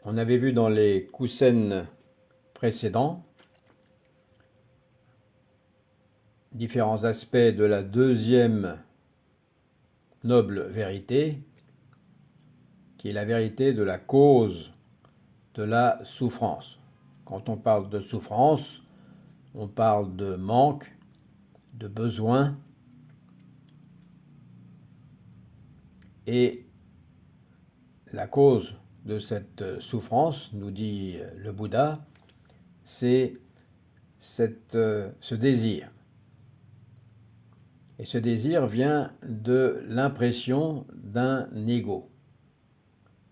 On avait vu dans les Kusen précédents différents aspects de la deuxième noble vérité, qui est la vérité de la cause de la souffrance. Quand on parle de souffrance, on parle de manque, de besoin, et la cause de cette souffrance, nous dit le Bouddha, c'est ce désir. Et ce désir vient de l'impression d'un ego.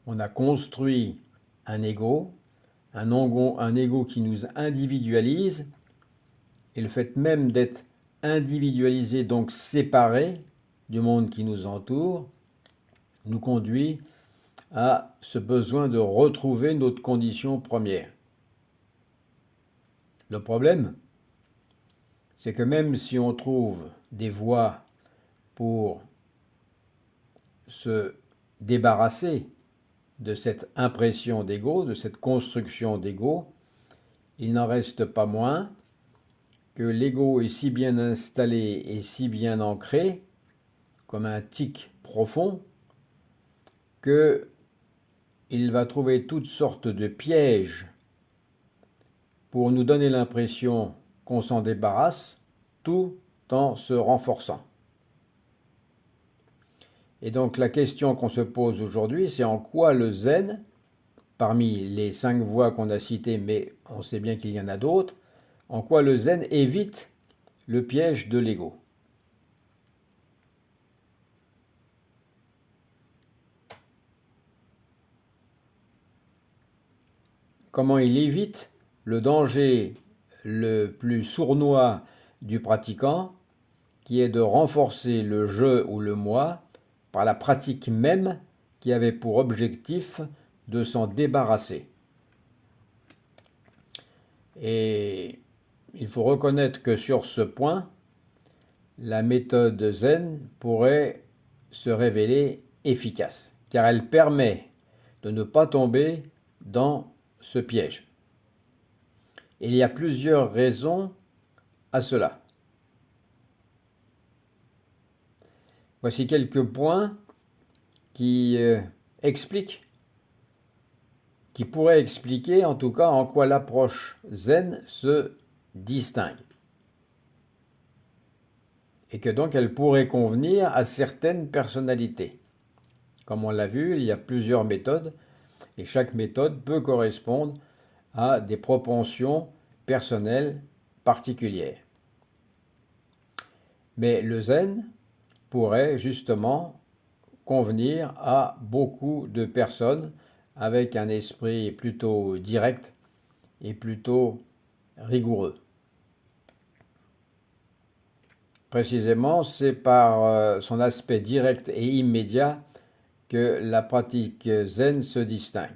On a construit un ego qui nous individualise, et le fait même d'être individualisé, donc séparé du monde qui nous entoure, nous conduit à ce besoin de retrouver notre condition première. Le problème, c'est que même si on trouve des voies pour se débarrasser de cette impression d'ego, de cette construction d'ego, il n'en reste pas moins que l'ego est si bien installé et si bien ancré, comme un tic profond, qu'il va trouver toutes sortes de pièges pour nous donner l'impression qu'on s'en débarrasse, tout en se renforçant. Et donc la question qu'on se pose aujourd'hui, c'est en quoi le zen, parmi les 5 voies qu'on a citées, mais on sait bien qu'il y en a d'autres, en quoi le zen évite le piège de l'ego. Comment il évite le danger le plus sournois du pratiquant, qui est de renforcer le je ou le moi par la pratique même qui avait pour objectif de s'en débarrasser. Et il faut reconnaître que sur ce point, la méthode zen pourrait se révéler efficace, car elle permet de ne pas tomber dans ce piège. Et il y a plusieurs raisons à cela. Voici quelques points qui pourraient expliquer en tout cas en quoi l'approche zen se distingue. Et que donc elle pourrait convenir à certaines personnalités. Comme on l'a vu, il y a plusieurs méthodes, et chaque méthode peut correspondre à des propensions personnelles particulières. Mais le zen pourrait justement convenir à beaucoup de personnes avec un esprit plutôt direct et plutôt rigoureux. Précisément, c'est par son aspect direct et immédiat que la pratique zen se distingue.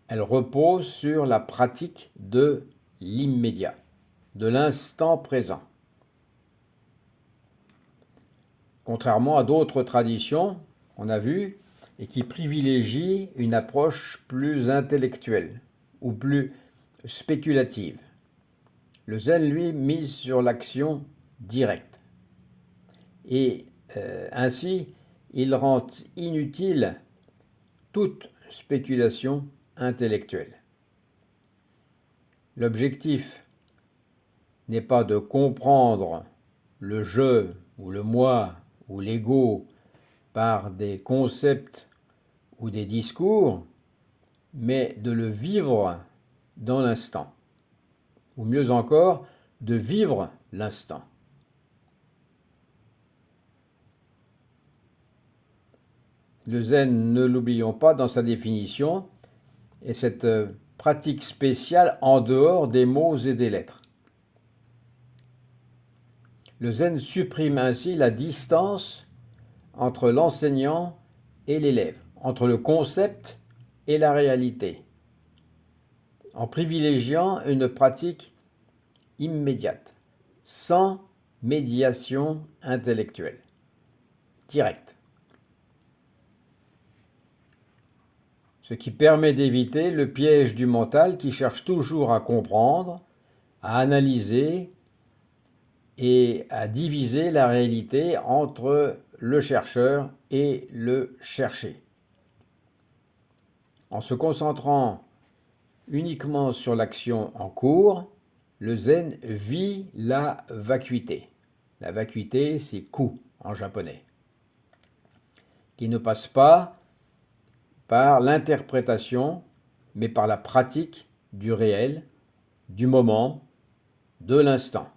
Elle repose sur la pratique de l'immédiat, de l'instant présent. Contrairement à d'autres traditions qu'on a vues et qui privilégient une approche plus intellectuelle ou plus spéculative. Le zen, lui, mise sur l'action directe. Et ainsi, il rend inutile toute spéculation intellectuelle. L'objectif n'est pas de comprendre le je ou le moi ou l'ego par des concepts ou des discours, mais de le vivre dans l'instant. Ou mieux encore, de vivre l'instant. Le zen, ne l'oublions pas dans sa définition, est cette pratique spéciale en dehors des mots et des lettres. Le zen supprime ainsi la distance entre l'enseignant et l'élève, entre le concept et la réalité, en privilégiant une pratique immédiate, sans médiation intellectuelle, directe. ce qui permet d'éviter le piège du mental qui cherche toujours à comprendre, à analyser et à diviser la réalité entre le chercheur et le cherché. En se concentrant uniquement sur l'action en cours, le zen vit la vacuité. La vacuité, c'est ku en japonais, qui ne passe pas par l'interprétation, mais par la pratique du réel, du moment, de l'instant.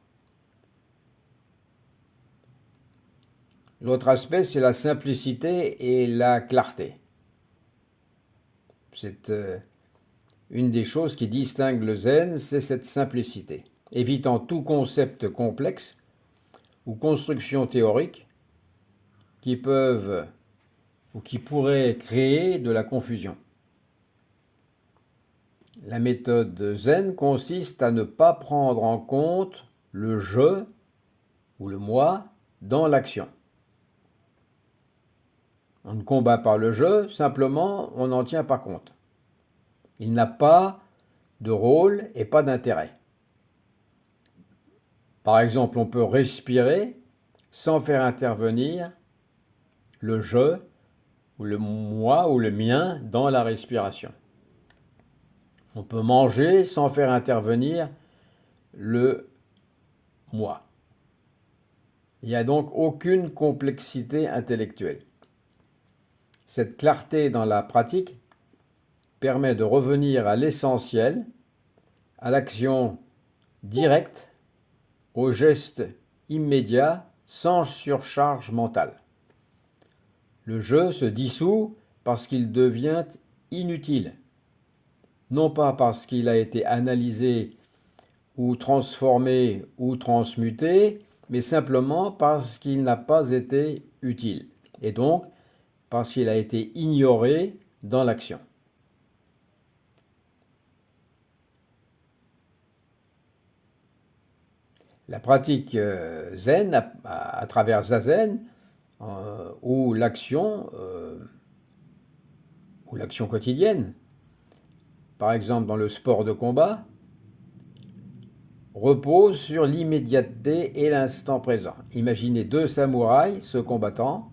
L'autre aspect, c'est la simplicité et la clarté. C'est une des choses qui distingue le zen, c'est cette simplicité, évitant tout concept complexe ou construction théorique qui peuvent ou qui pourraient créer de la confusion. La méthode zen consiste à ne pas prendre en compte le je ou le moi dans l'action. On ne combat pas le je, simplement on n'en tient pas compte. Il n'a pas de rôle et pas d'intérêt. Par exemple, on peut respirer sans faire intervenir le je ou le moi ou le mien dans la respiration. On peut manger sans faire intervenir le moi. Il n'y a donc aucune complexité intellectuelle. Cette clarté dans la pratique permet de revenir à l'essentiel, à l'action directe, au geste immédiat, sans surcharge mentale. Le je se dissout parce qu'il devient inutile, non pas parce qu'il a été analysé ou transformé ou transmuté, mais simplement parce qu'il n'a pas été utile, et donc parce qu'il a été ignoré dans l'action. La pratique zen, à travers zazen, ou l'action quotidienne, par exemple dans le sport de combat, repose sur l'immédiateté et l'instant présent. Imaginez deux samouraïs se combattant,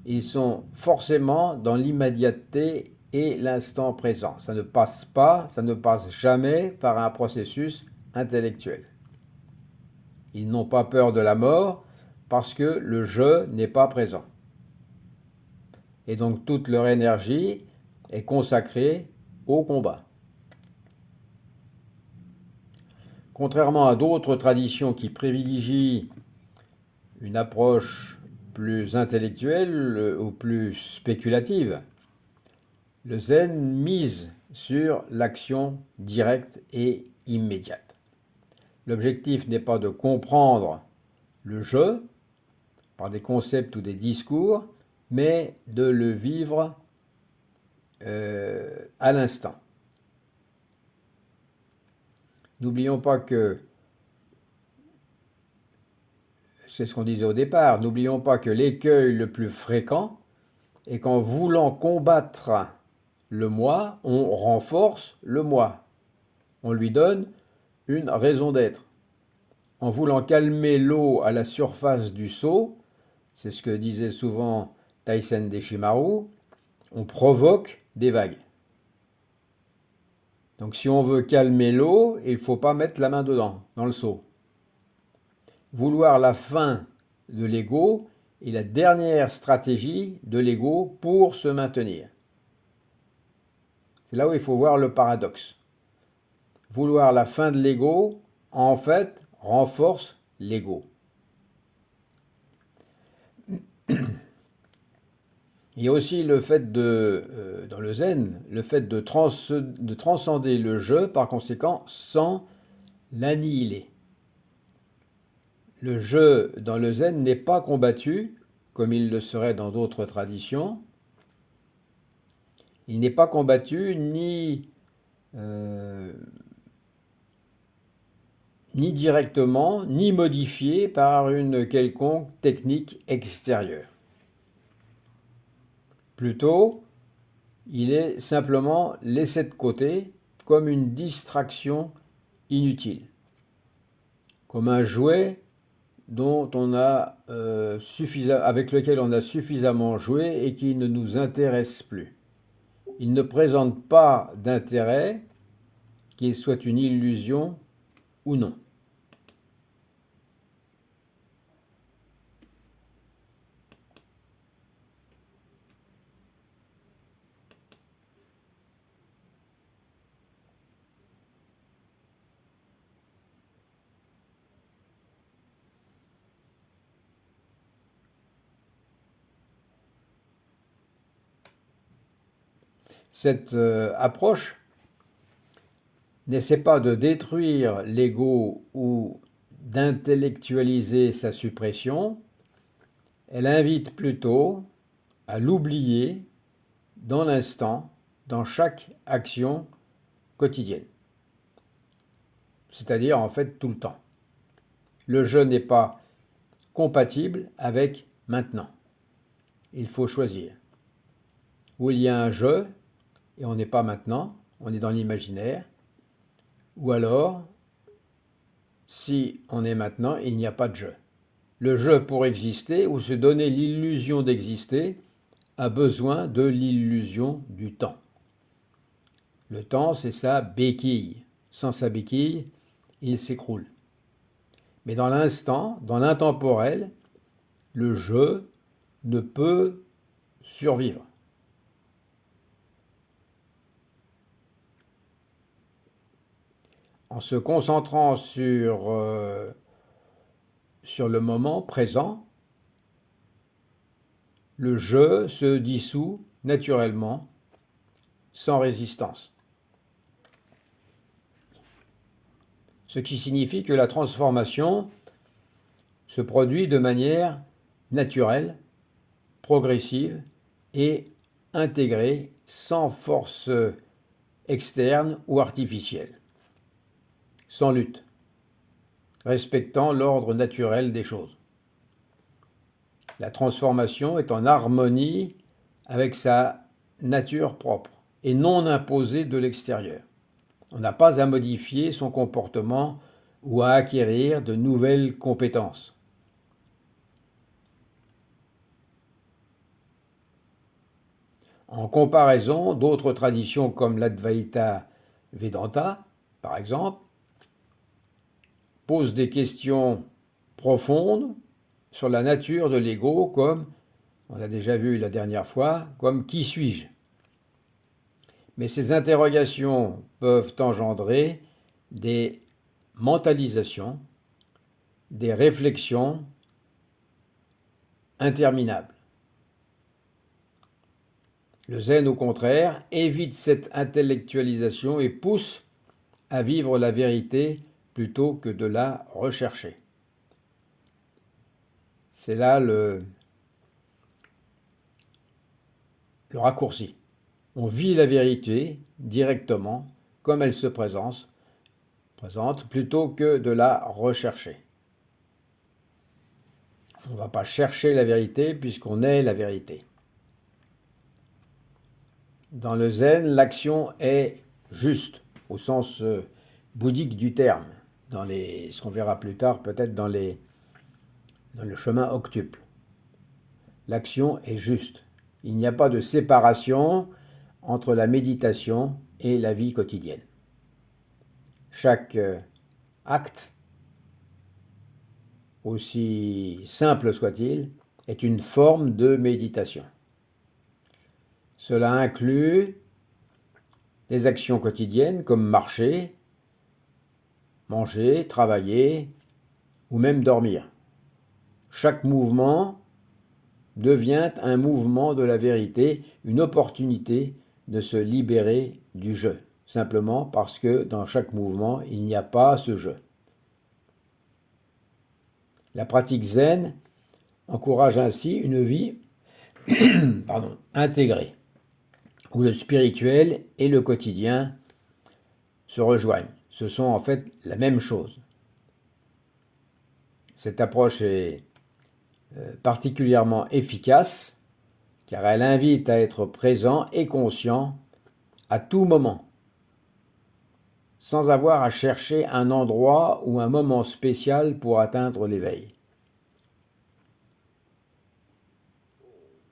ils sont forcément dans l'immédiateté et l'instant présent. Ça ne passe jamais par un processus intellectuel. Ils n'ont pas peur de la mort parce que le je n'est pas présent. Et donc toute leur énergie est consacrée au combat. Contrairement à d'autres traditions qui privilégient une approche plus intellectuelle ou plus spéculative, le zen mise sur l'action directe et immédiate. L'objectif n'est pas de comprendre le je par des concepts ou des discours, mais de le vivre à l'instant. N'oublions pas que, c'est ce qu'on disait au départ, n'oublions pas que l'écueil le plus fréquent est qu'en voulant combattre le moi, on renforce le moi. On lui donne une raison d'être. En voulant calmer l'eau à la surface du seau, c'est ce que disait souvent Taisen Deshimaru, on provoque des vagues. Donc si on veut calmer l'eau, il ne faut pas mettre la main dedans, dans le seau. Vouloir la fin de l'ego est la dernière stratégie de l'ego pour se maintenir. C'est là où il faut voir le paradoxe. Vouloir la fin de l'ego, en fait, renforce l'ego. Il y a aussi le fait dans le zen, le fait de transcender le je, par conséquent, sans l'annihiler. Le je dans le zen n'est pas combattu, comme il le serait dans d'autres traditions. Il n'est pas combattu ni directement, ni modifié par une quelconque technique extérieure. Plutôt, il est simplement laissé de côté comme une distraction inutile, comme un jouet avec lequel on a suffisamment joué et qui ne nous intéresse plus. Il ne présente pas d'intérêt, qu'il soit une illusion ou non. Cette approche n'essaie pas de détruire l'ego ou d'intellectualiser sa suppression, elle invite plutôt à l'oublier dans l'instant, dans chaque action quotidienne. C'est-à-dire en fait tout le temps. Le je n'est pas compatible avec maintenant. Il faut choisir. Ou il y a un je et on n'est pas maintenant, on est dans l'imaginaire. Ou alors, si on est maintenant, il n'y a pas de je. Le je, pour exister ou se donner l'illusion d'exister, a besoin de l'illusion du temps. Le temps, c'est sa béquille. Sans sa béquille, il s'écroule. Mais dans l'instant, dans l'intemporel, le je ne peut survivre. En se concentrant sur le moment présent, le je se dissout naturellement, sans résistance. Ce qui signifie que la transformation se produit de manière naturelle, progressive et intégrée, sans force externe ou artificielle, sans lutte, respectant l'ordre naturel des choses. La transformation est en harmonie avec sa nature propre et non imposée de l'extérieur. On n'a pas à modifier son comportement ou à acquérir de nouvelles compétences. En comparaison, d'autres traditions comme l'Advaita Vedanta, par exemple, posent des questions profondes sur la nature de l'ego, comme, on l'a déjà vu la dernière fois, comme qui suis-je? Mais ces interrogations peuvent engendrer des mentalisations, des réflexions interminables. Le zen, au contraire, évite cette intellectualisation et pousse à vivre la vérité plutôt que de la rechercher. C'est là le raccourci. On vit la vérité directement, comme elle se présente, plutôt que de la rechercher. On ne va pas chercher la vérité puisqu'on est la vérité. Dans le zen, l'action est juste, au sens bouddhique du terme, ce qu'on verra plus tard peut-être dans le chemin octuple. L'action est juste. Il n'y a pas de séparation entre la méditation et la vie quotidienne. Chaque acte, aussi simple soit-il, est une forme de méditation. Cela inclut des actions quotidiennes comme marcher, manger, travailler ou même dormir. Chaque mouvement devient un mouvement de la vérité, une opportunité de se libérer du je, simplement parce que dans chaque mouvement, il n'y a pas ce je. La pratique zen encourage ainsi une vie intégrée, où le spirituel et le quotidien se rejoignent. Ce sont en fait la même chose. Cette approche est particulièrement efficace car elle invite à être présent et conscient à tout moment, sans avoir à chercher un endroit ou un moment spécial pour atteindre l'éveil.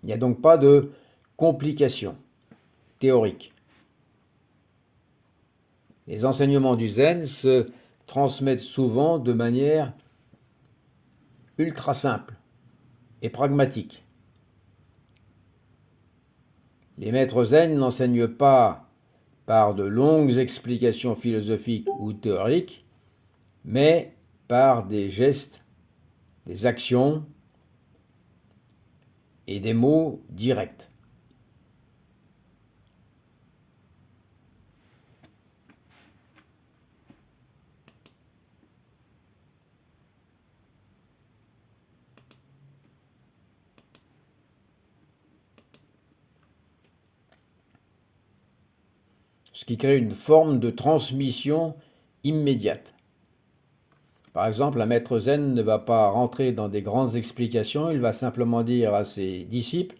Il n'y a donc pas de complications théoriques. Les enseignements du Zen se transmettent souvent de manière ultra simple et pragmatique. Les maîtres Zen n'enseignent pas par de longues explications philosophiques ou théoriques, mais par des gestes, des actions et des mots directs. Ce qui crée une forme de transmission immédiate. Par exemple, un maître zen ne va pas rentrer dans des grandes explications, il va simplement dire à ses disciples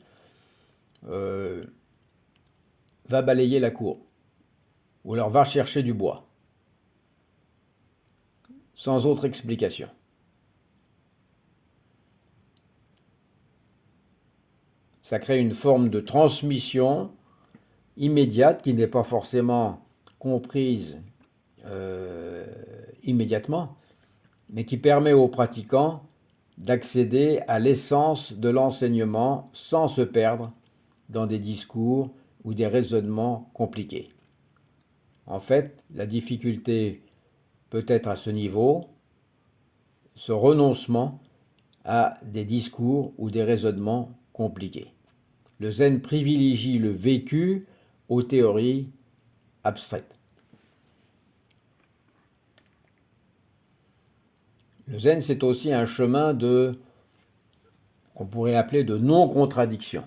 va balayer la cour, ou alors va chercher du bois, sans autre explication. Ça crée une forme de transmission immédiate qui n'est pas forcément comprise immédiatement, mais qui permet aux pratiquants d'accéder à l'essence de l'enseignement sans se perdre dans des discours ou des raisonnements compliqués. En fait, la difficulté peut être à ce niveau, ce renoncement à des discours ou des raisonnements compliqués. Le zen privilégie le vécu aux théories abstraites. Le zen, c'est aussi un chemin qu'on pourrait appeler de non-contradiction,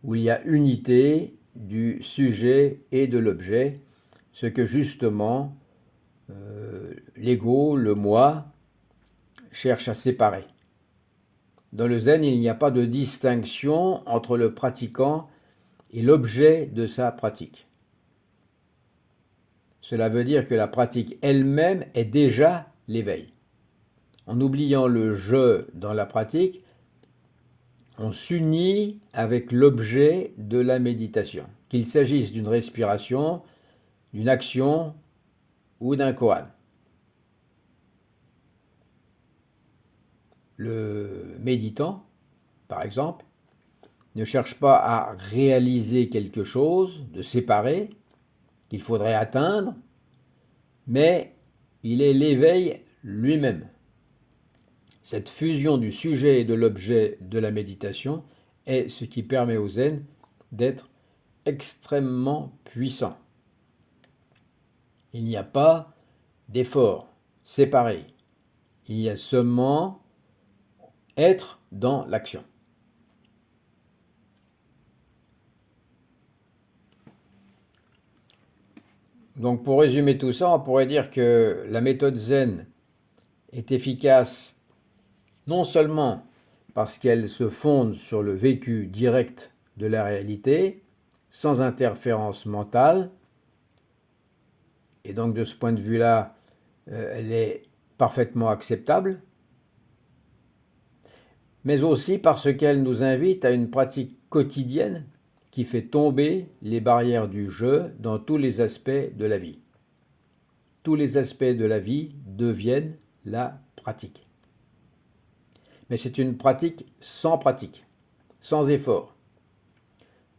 où il y a unité du sujet et de l'objet, ce que justement l'ego, le moi, cherche à séparer. Dans le zen, il n'y a pas de distinction entre le pratiquant et l'objet de sa pratique. Cela veut dire que la pratique elle-même est déjà l'éveil. En oubliant le je dans la pratique, on s'unit avec l'objet de la méditation, qu'il s'agisse d'une respiration, d'une action ou d'un koan. Le méditant, par exemple, ne cherche pas à réaliser quelque chose de séparé qu'il faudrait atteindre, mais il est l'éveil lui-même. Cette fusion du sujet et de l'objet de la méditation est ce qui permet au zen d'être extrêmement puissant. Il n'y a pas d'effort séparé. Il y a seulement être dans l'action. Donc pour résumer tout ça, on pourrait dire que la méthode zen est efficace non seulement parce qu'elle se fonde sur le vécu direct de la réalité, sans interférence mentale, et donc de ce point de vue-là, elle est parfaitement acceptable, mais aussi parce qu'elle nous invite à une pratique quotidienne qui fait tomber les barrières du jeu dans tous les aspects de la vie. Tous les aspects de la vie deviennent la pratique. Mais c'est une pratique, sans effort.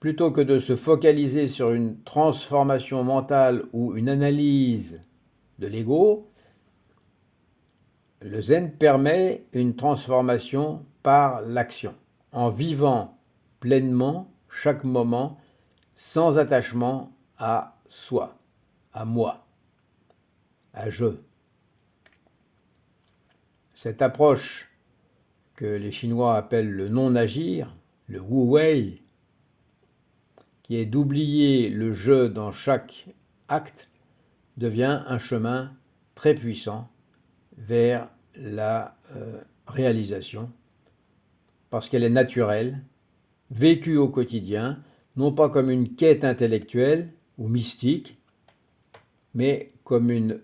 Plutôt que de se focaliser sur une transformation mentale ou une analyse de l'ego, le zen permet une transformation par l'action, en vivant pleinement chaque moment sans attachement à soi, à moi, à je. Cette approche que les Chinois appellent le non-agir, le wu-wei, qui est d'oublier le je dans chaque acte, devient un chemin très puissant vers la réalisation, parce qu'elle est naturelle vécue au quotidien, non pas comme une quête intellectuelle ou mystique, mais comme une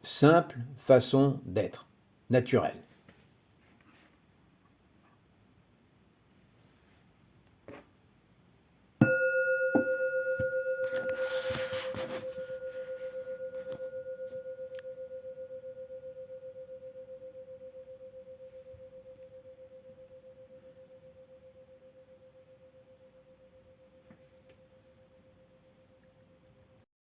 simple façon d'être, naturelle.